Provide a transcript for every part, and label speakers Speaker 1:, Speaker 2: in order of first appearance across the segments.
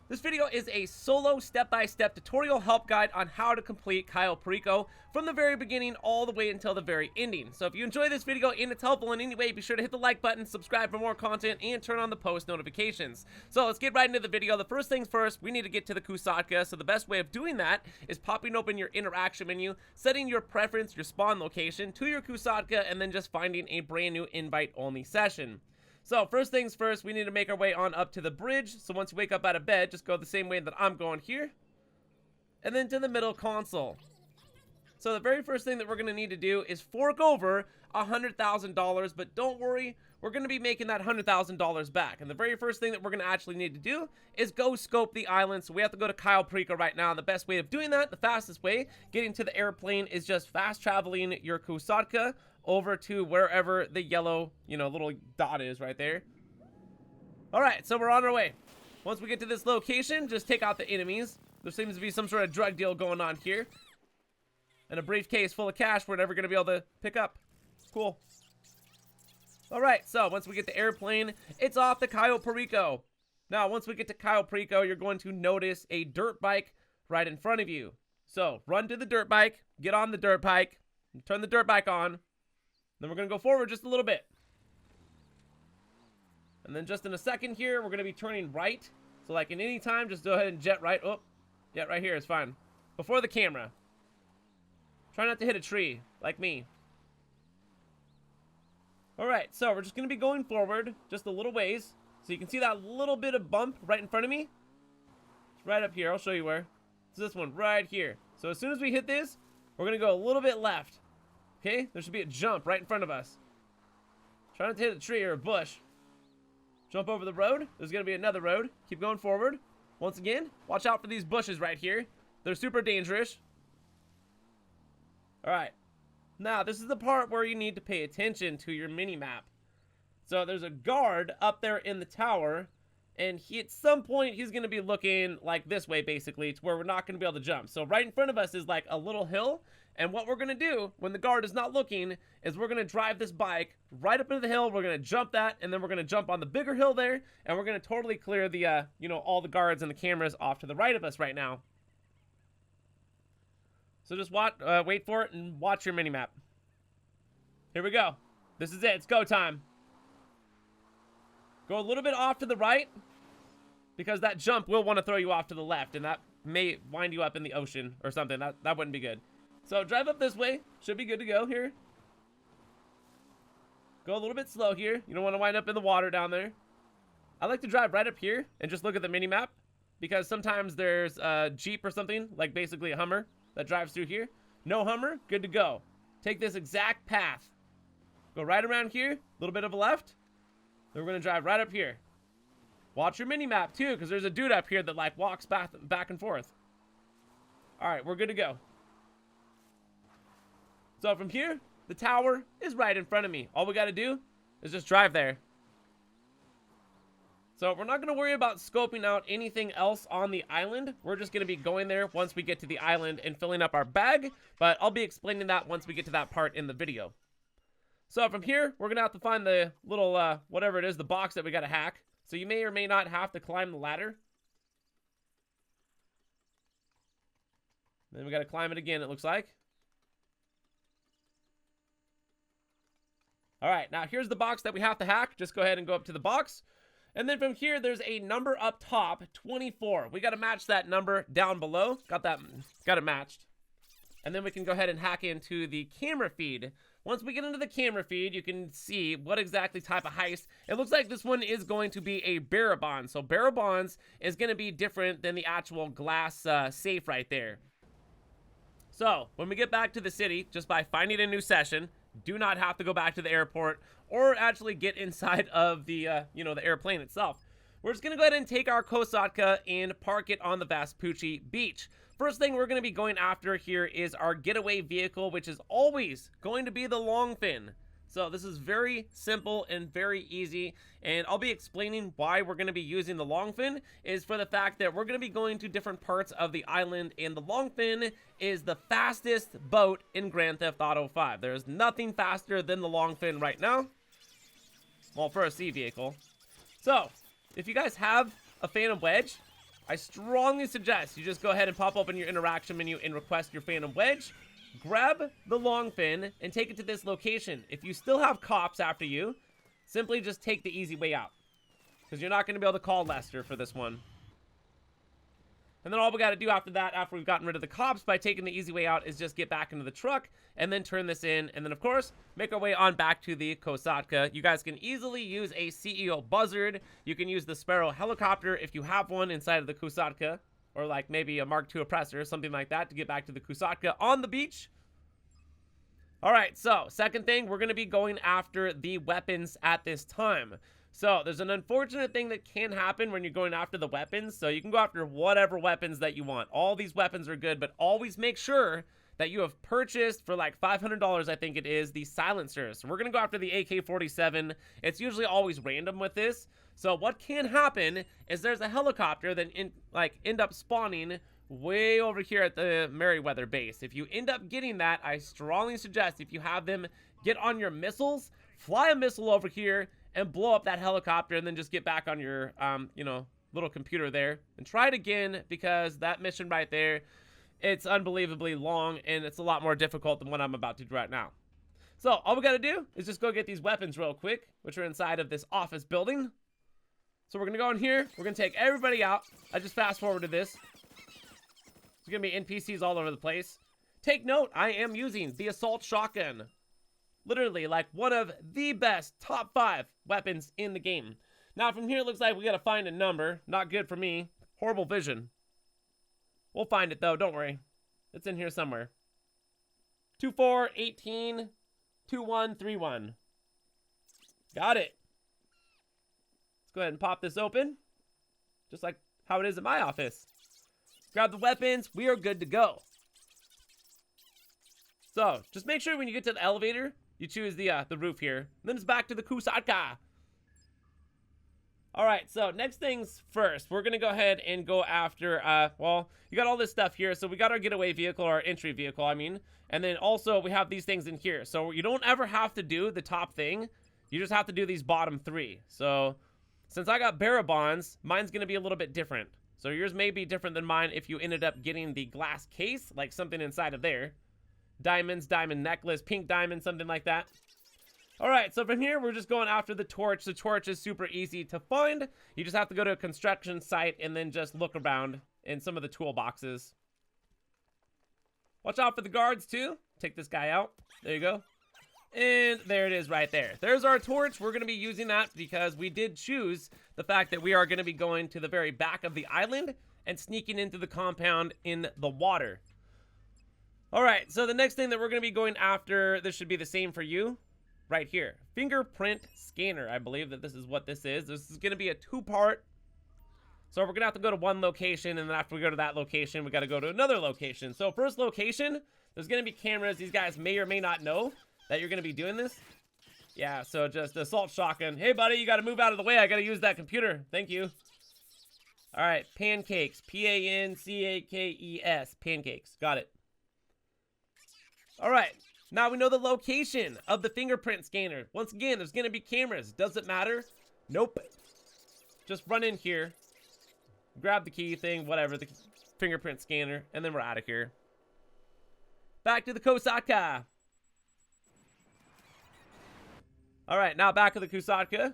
Speaker 1: This video is a solo step-by-step tutorial help guide on how to complete Cayo Perico from the very beginning all the way until the very ending. So if you enjoy this video and it's helpful in any way, be sure to hit the like button, subscribe for more content, and turn on the post notifications. So let's get right into the video. The first things first, we need to get to the Kusatka. So the best way of doing that is popping open your interaction menu, setting your preference, your spawn location to your Kusatka, and then just finding a brand new invite-only session. So first things first, we need to make our way on up to the bridge. So once you wake up out of bed, just go the same way that I'm going here. And then to the middle console. So the very first thing that we're going to need to do is fork over $100,000. But don't worry, we're going to be making that $100,000 back. And the very first thing that we're going to actually need to do is go scope the island. So we have to go to Cayo Perico right now. And the best way of doing that, the fastest way, getting to the airplane is just fast traveling your Kusatka over to wherever the yellow, little dot is right there. All right, so we're on our way. Once we get to this location, just take out the enemies. There seems to be some sort of drug deal going on here. And a briefcase full of cash we're never going to be able to pick up. Cool. All right, so once we get the airplane, it's off to Cayo Perico. Now, once we get to Cayo Perico, you're going to notice a dirt bike right in front of you. So run to the dirt bike, get on the dirt bike, turn the dirt bike on. Then we're going to go forward just a little bit. And then just in a second here, we're going to be turning right. So like in any time, just go ahead and jet right. Oh, yeah, right here is fine. Before the camera. Try not to hit a tree, like me. Alright, so we're just going to be going forward just a little ways. So you can see that little bit of bump right in front of me. It's right up here. I'll show you where. It's this one right here. So as soon as we hit this, we're going to go a little bit left. Okay, there should be a jump right in front of us. Try not to hit a tree or a bush. Jump over the road. There's going to be another road. Keep going forward. Once again, watch out for these bushes right here. They're super dangerous. Alright. Now, this is the part where you need to pay attention to your mini-map. So, there's a guard up there in the tower. And at some point, he's going to be looking like this way, basically, to where we're not going to be able to jump. So, right in front of us is like a little hill. And what we're going to do when the guard is not looking is we're going to drive this bike right up into the hill. We're going to jump that, and then we're going to jump on the bigger hill there. And we're going to totally clear the, all the guards and the cameras off to the right of us right now. So just wait for it and watch your mini-map. Here we go. This is it. It's go time. Go a little bit off to the right, because that jump will want to throw you off to the left, and that may wind you up in the ocean or something. That wouldn't be good. So drive up this way. Should be good to go here. Go a little bit slow here. You don't want to wind up in the water down there. I like to drive right up here and just look at the mini-map, because sometimes there's a Jeep or something, like basically a Hummer, that drives through here. No Hummer, good to go. Take this exact path. Go right around here, a little bit of a left. Then we're going to drive right up here. Watch your mini-map too, because there's a dude up here that like walks back and forth. Alright, we're good to go. So from here, the tower is right in front of me. All we got to do is just drive there. So we're not going to worry about scoping out anything else on the island. We're just going to be going there once we get to the island and filling up our bag. But I'll be explaining that once we get to that part in the video. So from here, we're going to have to find the little, whatever it is, the box that we got to hack. So you may or may not have to climb the ladder. Then we got to climb it again, it looks like. All right, now here's the box that we have to hack. Just go ahead and go up to the box. And then from here, there's a number up top, 24. We got to match that number down below. Got it matched. And then we can go ahead and hack into the camera feed. Once we get into the camera feed, you can see what exactly type of heist. It looks like this one is going to be a bearer bond. So bearer bonds is going to be different than the actual glass safe right there. So when we get back to the city, just by finding a new session, do not have to go back to the airport or actually get inside of the, the airplane itself. We're just going to go ahead and take our Kusatka and park it on the Vespucci beach. First thing we're going to be going after here is our getaway vehicle, which is always going to be the long fin. So this is very simple and very easy, and I'll be explaining why we're going to be using the long fin is for the fact that we're going to be going to different parts of the island, and the long fin is the fastest boat in Grand Theft Auto 5. There's nothing faster than the long fin right now. Well, for a sea vehicle. So, if you guys have a Phantom Wedge, I strongly suggest you just go ahead and pop open your interaction menu and request your Phantom Wedge. Grab the long fin and take it to this location. If you still have cops after you, simply just take the easy way out, because you're not going to be able to call Lester for this one. And then all we got to do after that, after we've gotten rid of the cops by taking the easy way out, is just get back into the truck and then turn this in. And then, of course, make our way on back to the Kosatka. You guys can easily use a CEO Buzzard. You can use the Sparrow helicopter if you have one inside of the Kosatka, or like maybe a Mark II oppressor, something like that, to get back to the Kosatka on the beach. All right, so second thing, we're going to be going after the weapons at this time. So there's an unfortunate thing that can happen when you're going after the weapons. So you can go after whatever weapons that you want. All these weapons are good, but always make sure that you have purchased for like $500, I think it is, the silencers. So we're going to go after the AK-47. It's usually always random with this. So what can happen is there's a helicopter that end up spawning way over here at the Merryweather base. If you end up getting that, I strongly suggest, if you have them, get on your missiles, fly a missile over here, and blow up that helicopter, and then just get back on your, little computer there. And try it again, because that mission right there, it's unbelievably long, and it's a lot more difficult than what I'm about to do right now. So, all we gotta do is just go get these weapons real quick, which are inside of this office building. So we're gonna go in here, we're gonna take everybody out. I just fast-forwarded this. There's gonna be NPCs all over the place. Take note, I am using the assault shotgun. Literally, like, one of the best top 5 weapons in the game. Now, from here, it looks like we gotta find a number. Not good for me. Horrible vision. We'll find it, though. Don't worry. It's in here somewhere. 2418 2131. Got it. Let's go ahead and pop this open. Just like how it is at my office. Grab the weapons. We are good to go. So, just make sure when you get to the elevator, you choose the roof here. And then it's back to the Kosatka. Alright, so next things first. We're going to go ahead and go after, well, you got all this stuff here. So we got our getaway vehicle, our entry vehicle, I mean. And then also we have these things in here. So you don't ever have to do the top thing. You just have to do these bottom 3. So since I got Barabons, mine's going to be a little bit different. So yours may be different than mine if you ended up getting the glass case, like something inside of there. Diamonds, diamond necklace, pink diamond, something like that. All right, so from here, we're just going after the torch. The torch is super easy to find. You just have to go to a construction site and then just look around in some of the toolboxes. Watch out for the guards, too. Take this guy out. There you go. And there it is right there. There's our torch. We're going to be using that because we did choose the fact that we are going to be going to the very back of the island and sneaking into the compound in the water. All right, so the next thing that we're going to be going after, this should be the same for you, right here. Fingerprint scanner, I believe that this is what this is. This is going to be a 2-part. So we're going to have to go to one location, and then after we go to that location, we got to go to another location. So first location, there's going to be cameras. These guys may or may not know that you're going to be doing this. Yeah, so just assault shotgun. Hey, buddy, you got to move out of the way. I got to use that computer. Thank you. All right, pancakes. Pancakes. Pancakes. Got it. All right, now we know the location of the fingerprint scanner. Once again, there's going to be cameras. Does it matter? Nope. Just run in here, grab the key thing, whatever, the fingerprint scanner, and then we're out of here. Back to the Kosatka. All right, now back to the Kosatka.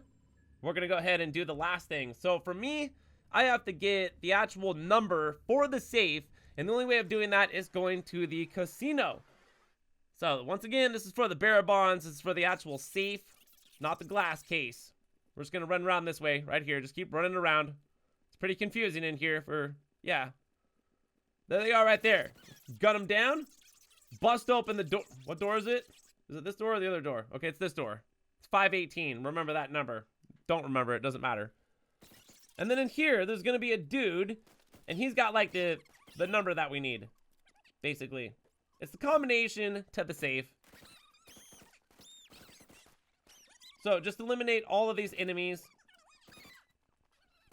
Speaker 1: We're going to go ahead and do the last thing. So for me, I have to get the actual number for the safe, and the only way of doing that is going to the casino. So, once again, this is for the Barabons. This is for the actual safe, not the glass case. We're just going to run around this way, right here. Just keep running around. It's pretty confusing in here for, yeah. There they are right there. Gun them down. Bust open the door. What door is it? Is it this door or the other door? Okay, it's this door. It's 518. Remember that number. Don't remember it. Doesn't matter. And then in here, there's going to be a dude, and he's got, like, the number that we need, basically. It's the combination to the safe. So just eliminate all of these enemies.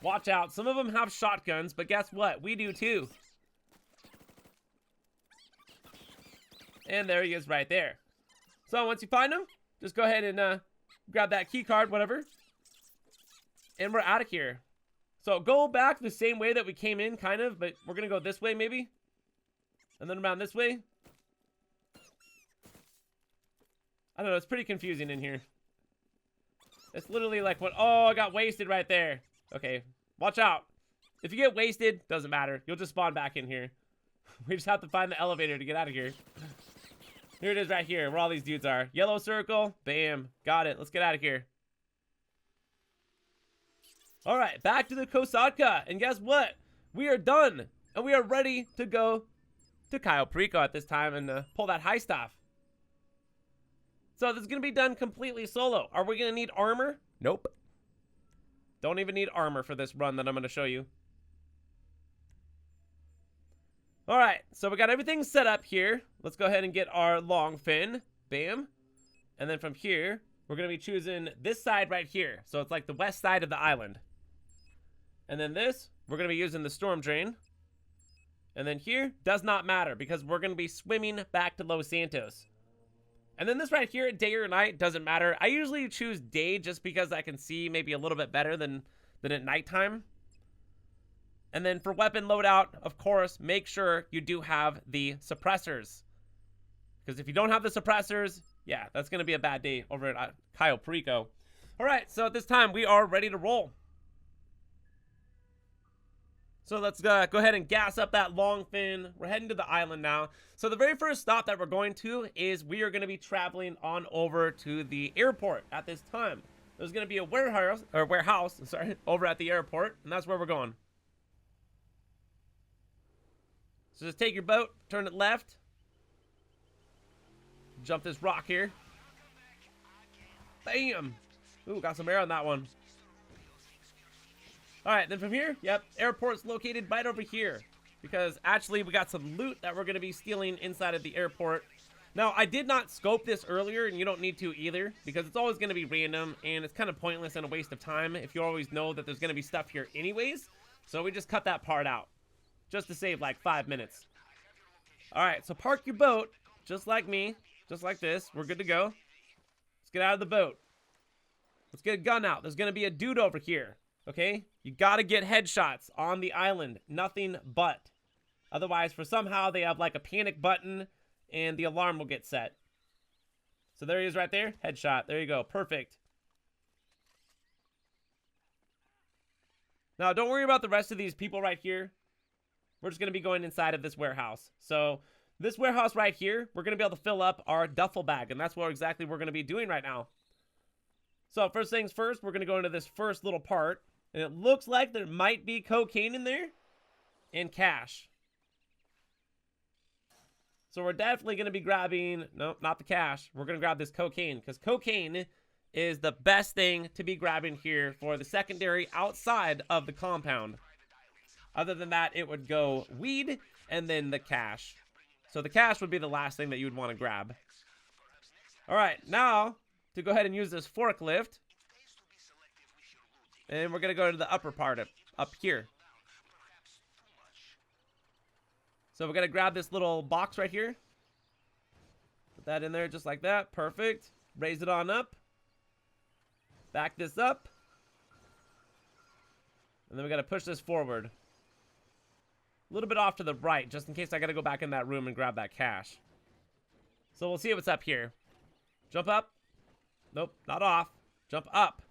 Speaker 1: Watch out. Some of them have shotguns, but guess what? We do too. And there he is right there. So once you find him, just go ahead and grab that key card, whatever. And we're out of here. So go back the same way that we came in, kind of, but we're gonna go this way maybe. And then around this way. I don't know, it's pretty confusing in here. It's literally like what, oh, I got wasted right there. Okay, watch out. If you get wasted, doesn't matter. You'll just spawn back in here. We just have to find the elevator to get out of here. Here it is right here, where all these dudes are. Yellow circle, bam, got it. Let's get out of here. All right, back to the Kosatka, and guess what? We are done, and we are ready to go to Cayo Perico at this time and pull that heist off. So this is gonna be done completely solo. Are we gonna need armor? Nope. Don't even need armor for this run that I'm gonna show you. All right, so we got everything set up here. Let's go ahead and get our long fin, bam. And then from here, we're gonna be choosing this side right here. So it's like the west side of the island. And then this, we're gonna be using the storm drain. And then here, does not matter because we're gonna be swimming back to Los Santos. And then this right here, day or night, doesn't matter. I usually choose day just because I can see maybe a little bit better than at nighttime. And then for weapon loadout, of course, make sure you do have the suppressors. Because if you don't have the suppressors, yeah, that's gonna be a bad day over at Cayo Perico. All right, so at this time, we are ready to roll. So let's go ahead and gas up that long fin. We're heading to the island now. So the very first stop that we're going to is we are going to be traveling on over to the airport at this time. There's going to be a warehouse, over at the airport, and that's where we're going. So just take your boat, turn it left. Jump this rock here. Bam! Ooh, got some air on that one. All right, then from here, yep, airport's located right over here because actually we got some loot that we're going to be stealing inside of the airport. Now, I did not scope this earlier, and you don't need to either because it's always going to be random, and it's kind of pointless and a waste of time if you always know that there's going to be stuff here anyways. So we just cut that part out just to save like 5 minutes. All right, so park your boat just like me, just like this. We're good to go. Let's get out of the boat. Let's get a gun out. There's going to be a dude over here. Okay, you gotta get headshots on the island, nothing but. Otherwise, for somehow they have like a panic button and the alarm will get set. So there he is right there, headshot, there you go, perfect. Now, don't worry about the rest of these people right here. We're just gonna be going inside of this warehouse. So this warehouse right here, we're gonna be able to fill up our duffel bag, and that's what exactly we're gonna be doing right now. So first things first, we're gonna go into this first little part. And it looks like there might be cocaine in there and cash. So we're definitely going to be grabbing, no, not the cash. We're going to grab this cocaine because cocaine is the best thing to be grabbing here for the secondary outside of the compound. Other than that, it would go weed and then the cash. So the cash would be the last thing that you would want to grab. All right, now to go ahead and use this forklift. And we're going to go to the upper part up here. So we're going to grab this little box right here. Put that in there just like that. Perfect. Raise it on up. Back this up. And then we got to push this forward. A little bit off to the right, just in case I got to go back in that room and grab that cash. So we'll see what's up here. Jump up. Nope, not off. Jump up.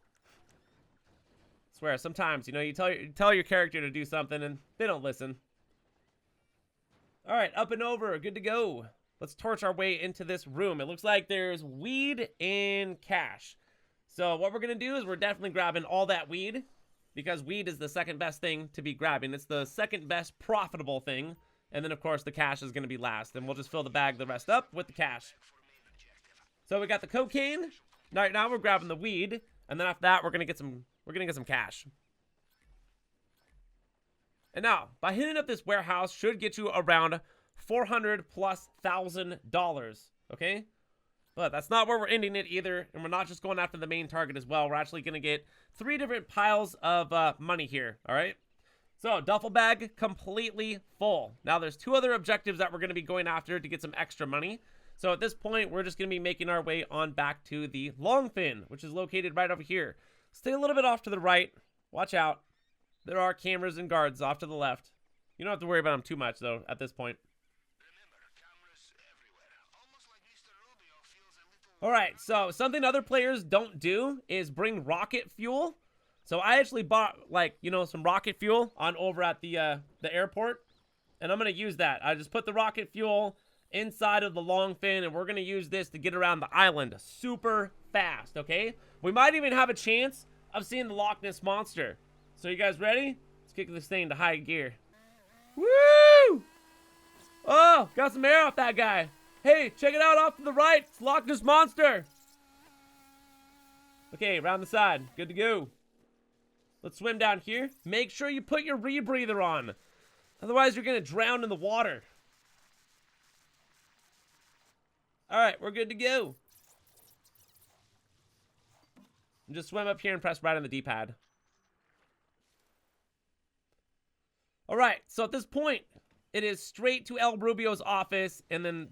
Speaker 1: Swear, sometimes, you know, you tell your character to do something and they don't listen. All right, up and over, good to go. Let's torch our way into this room. It looks like there's weed and cash. So what we're gonna do is we're definitely grabbing all that weed because weed is the second best thing to be grabbing. It's the second best profitable thing. And then of course the cash is gonna be last, and we'll just fill the bag the rest up with the cash. So we got the cocaine. Right now we're grabbing the weed, and then after that we're gonna get some cash. And now, by hitting up this warehouse should get you around $400,000+, okay? But that's not where we're ending it either, and we're not just going after the main target as well. We're actually going to get 3 different piles of money here, all right? So, duffel bag completely full. Now, there's 2 other objectives that we're going to be going after to get some extra money. So, at this point, we're just going to be making our way on back to the long fin, which is located right over here. Stay a little bit off to the right. Watch out. There are cameras and guards off to the left. You don't have to worry about them too much, though, at this point. Alright, so something other players don't do is bring rocket fuel. So I actually bought, like, you know, some rocket fuel on over at the airport. And I'm going to use that. I just put the rocket fuel inside of the long fin, and we're going to use this to get around the island super fast, okay? We might even have a chance of seeing the Loch Ness Monster. So you guys ready? Let's kick this thing into high gear. Woo! Oh, got some air off that guy. Hey, check it out off to the right. It's Loch Ness Monster. Okay, around the side. Good to go. Let's swim down here. Make sure you put your rebreather on. Otherwise, you're going to drown in the water. Alright, we're good to go. And just swim up here and press right on the D-pad. Alright, so at this point, it is straight to El Rubio's office, and then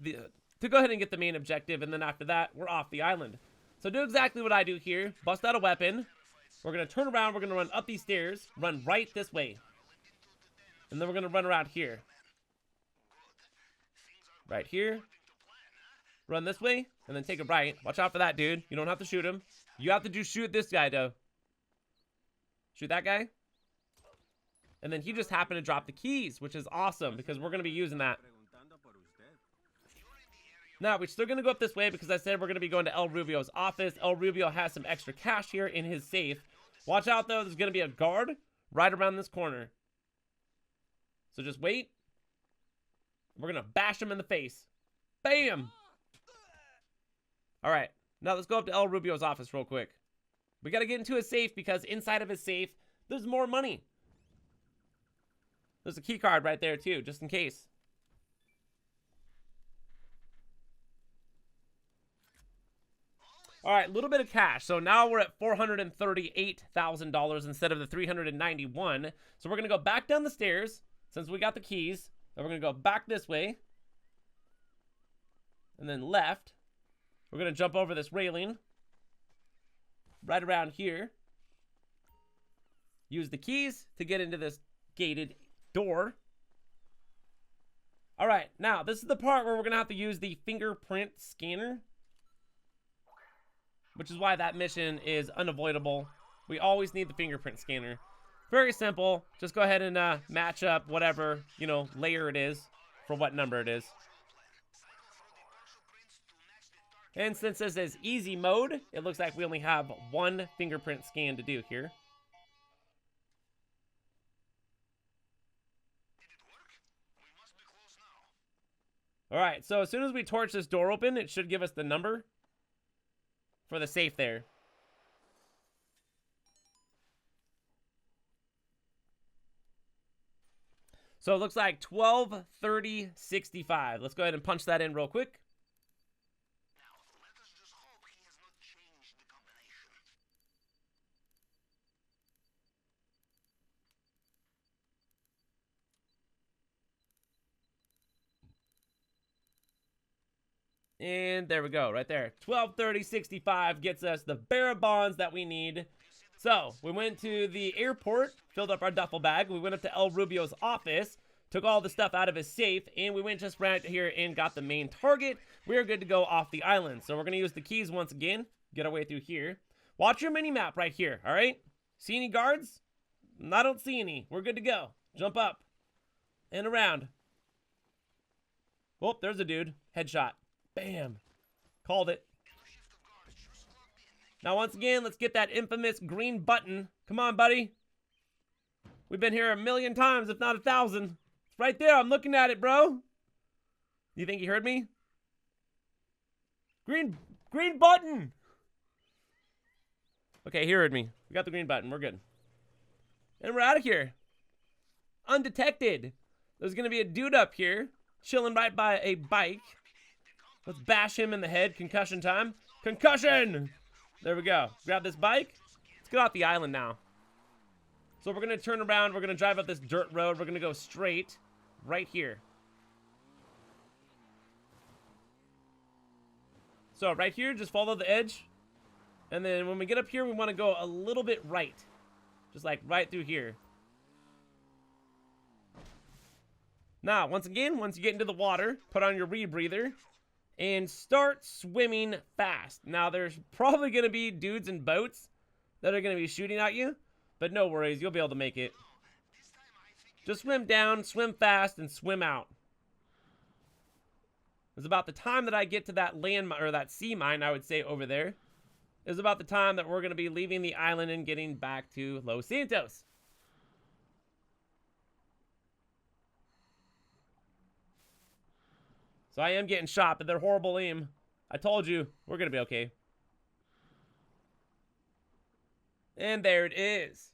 Speaker 1: to go ahead and get the main objective, and then after that, we're off the island. So do exactly what I do here. Bust out a weapon. We're going to turn around, we're going to run up these stairs, run right this way. And then we're going to run around here. Right here. Run this way, and then take a right. Watch out for that dude. You don't have to shoot him. You have to just shoot this guy, though. Shoot that guy. And then he just happened to drop the keys, which is awesome, because we're going to be using that. Now, we're still going to go up this way, because I said we're going to be going to El Rubio's office. El Rubio has some extra cash here in his safe. Watch out, though. There's going to be a guard right around this corner. So just wait. We're going to bash him in the face. Bam! Alright, now let's go up to El Rubio's office real quick. We got to get into his safe, because inside of his safe, there's more money. There's a key card right there, too, just in case. Alright, a little bit of cash. So now we're at $438,000 instead of the $391,000. So we're going to go back down the stairs, since we got the keys. And we're going to go back this way. And then left. We're going to jump over this railing. Right around here. Use the keys to get into this gated door. Alright, now this is the part where we're going to have to use the fingerprint scanner. Which is why that mission is unavoidable. We always need the fingerprint scanner. Very simple. Just go ahead and match up whatever, you know, layer it is for what number it is. And since this is easy mode, it looks like we only have one fingerprint scan to do here. Alright, so as soon as we torch this door open, it should give us the number for the safe there. So it looks like 123065. Let's go ahead and punch that in real quick. And there we go, right there. 123065 gets us the bearer bonds that we need. So, we went to the airport, filled up our duffel bag. We went up to El Rubio's office, took all the stuff out of his safe, and we went just right here and got the main target. We're good to go off the island. So, we're going to use the keys once again, get our way through here. Watch your mini-map right here, all right? See any guards? I don't see any. We're good to go. Jump up and around. Oh, there's a dude. Headshot. Bam. Called it. Now, once again, let's get that infamous green button. Come on, buddy. We've been here 1,000,000 times, if not 1,000. It's right there. I'm looking at it, bro. You think he heard me? Green button. Okay, he heard me. We got the green button. We're good. And we're out of here. Undetected. There's going to be a dude up here chilling right by a bike. Let's bash him in the head. Concussion time. Concussion! There we go. Grab this bike. Let's get off the island now. So we're going to turn around. We're going to drive up this dirt road. We're going to go straight right here. So right here, just follow the edge. And then when we get up here, we want to go a little bit right. Just like right through here. Now, once again, once you get into the water, put on your rebreather and start swimming fast. Now, there's probably going to be dudes in boats that are going to be shooting at you, but no worries, you'll be able to make it. Just swim down, swim fast, and swim out. It's about the time that I get to that land or that sea mine, I would say, over there. It's about the time that we're going to be leaving the island and getting back to Los Santos. So I am getting shot, but they're horrible aim. I told you, we're going to be okay. And there it is.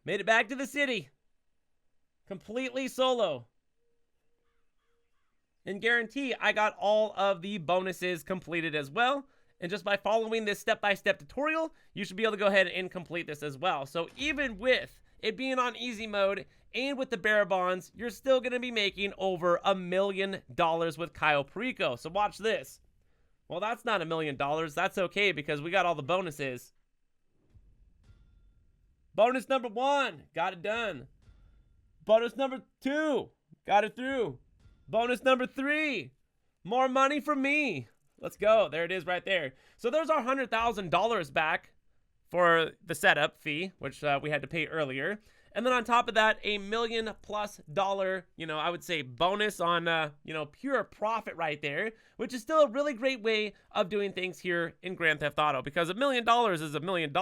Speaker 1: Made it back to the city. Completely solo. And guarantee I got all of the bonuses completed as well. And just by following this step-by-step tutorial, you should be able to go ahead and complete this as well. So even with it being on easy mode and with the bearer bonds, you're still going to be making over $1 million with Cayo Perico. So watch this. Well, that's not $1 million. That's okay because we got all the bonuses. Bonus number 1, got it done. Bonus number 2, got it through. Bonus number 3, more money from me. Let's go. There it is right there. So there's our $100,000 back for the setup fee, which we had to pay earlier. And then on top of that, $1 million+ I would say bonus on, pure profit right there, which is still a really great way of doing things here in Grand Theft Auto, because $1 million is $1 million.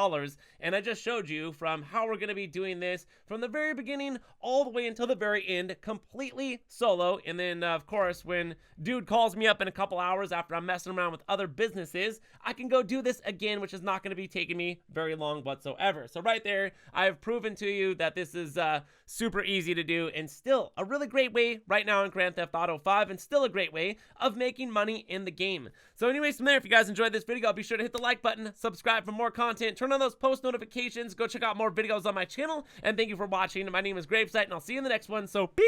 Speaker 1: And I just showed you from how we're going to be doing this from the very beginning all the way until the very end, completely solo. And then, of course, when dude calls me up in a couple hours after I'm messing around with other businesses, I can go do this again, which is not going to be taking me very long whatsoever. So right there, I've proven to you that this is super easy to do and still a really great way right now in Grand Theft Auto 5 and still a great way of making money in the game. So anyways, from there, if you guys enjoyed this video, be sure to hit the like button, subscribe for more content, turn on those post notifications, go check out more videos on my channel, and thank you for watching. My name is GRAVESIGHT, and I'll see you in the next one, so peace!